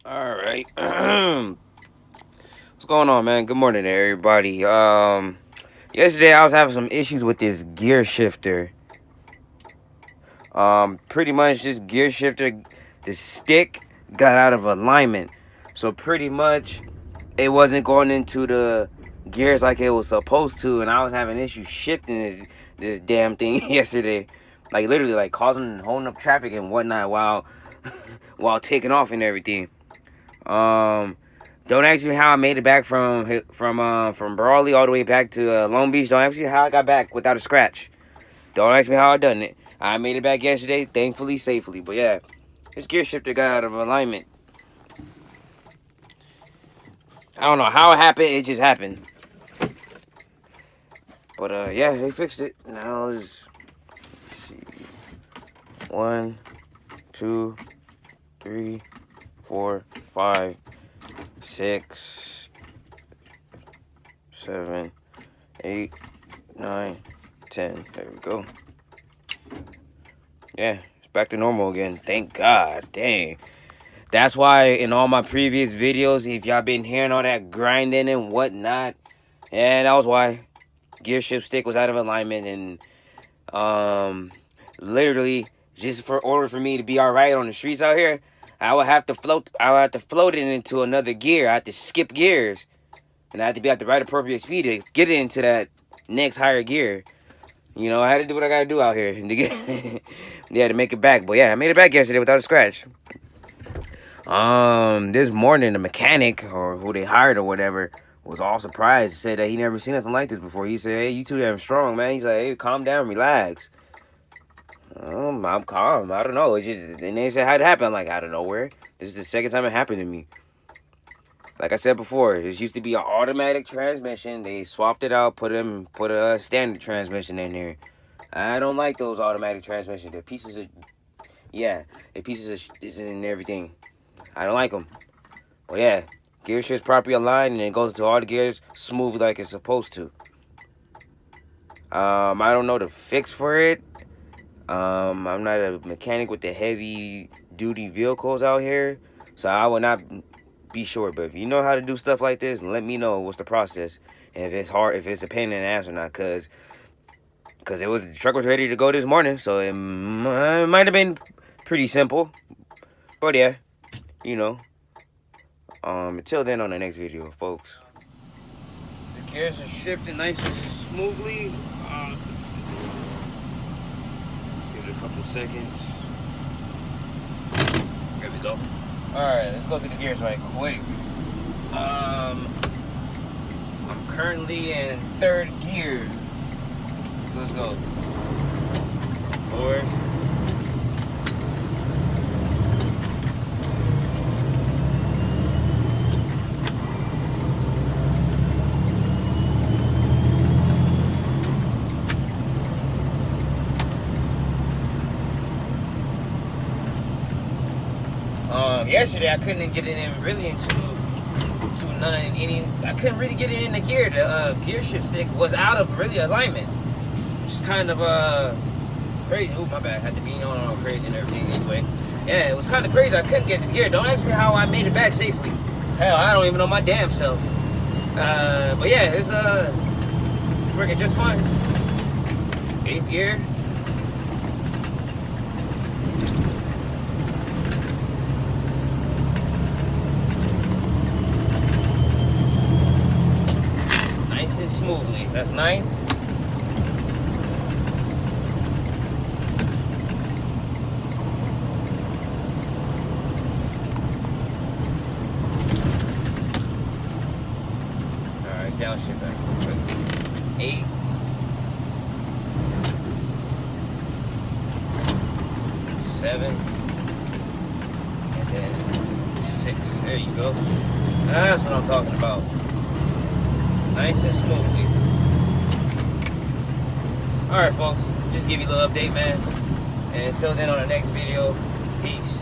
All right. What's going on, man? Good morning, everybody. Yesterday I was having some issues with this gear shifter. Pretty much this gear shifter, the stick got out of alignment. So pretty much it wasn't going into the gears like it was supposed to, and I was having issues shifting this damn thing yesterday. Like literally like causing and holding up traffic and whatnot while while taking off and everything. Don't ask me how I made it back from Brawley all the way back to Long Beach. Don't ask me how I got back without a scratch. Don't ask me how I done it. I made it back yesterday, thankfully, safely. But yeah, this gear shifter got out of alignment. I don't know how it happened. It just happened. But yeah, they fixed it. Now let's see. 1, 2, 3, 4, 5, 6, 7, 8, 9, 10. There we go. Yeah, it's back to normal again. Thank God. Dang. That's why in all my previous videos, if y'all been hearing all that grinding and whatnot, yeah, that was why. Gear shift stick was out of alignment, and literally just for order for me to be all right on the streets out here, I would have to float it into another gear. I had to skip gears, and I had to be at the right appropriate speed to get it into that next higher gear. You know, I had to do what I gotta do out here to get yeah, to make it back. But yeah, I made it back yesterday without a scratch. This morning the mechanic or who they hired or whatever was all surprised. He said that he never seen nothing like this before. He said, "Hey, you too damn strong, man." He's like, "Hey, calm down, relax." I'm calm. I don't know. It just, and they said how'd it happen. I'm like, out of nowhere. This is the second time it happened to me. Like I said before, this used to be an automatic transmission. They swapped it out, put a standard transmission in here. I don't like those automatic transmissions. They're pieces of, yeah, they're pieces of shit and everything. I don't like them. Well, yeah, gear shift's properly aligned and it goes into all the gears smooth like it's supposed to. I don't know the fix for it. I'm not a mechanic with the heavy duty vehicles out here, so I will not be sure. But if you know how to do stuff like this, let me know what's the process. And if it's hard, if it's a pain in the ass or not, cause the truck was ready to go this morning, so it might have been pretty simple. But yeah, you know. Until then, on the next video, folks. The gears are shifting nice and smoothly. Give it a couple seconds. There we go. Alright, let's go through the gears right quick. I'm currently in third gear. So let's go. Fourth. Yesterday I couldn't get it in really into I couldn't really get it in the gear. The gear shift stick was out of really alignment, which is kind of crazy. Oh, my bad. Had to be on crazy and everything. Anyway, yeah, it was kind of crazy. I couldn't get the gear. Don't ask me how I made it back safely. Hell, I don't even know my damn self. But yeah, it's working just fine. 8th gear. Smoothly. That's 9th. Alright, it's downshift back real quick. 8. 7. And then 6. There you go. That's what I'm talking about. Nice and smoothly. Alright, folks. Just give you a little update, man. And until then, on the next video, peace.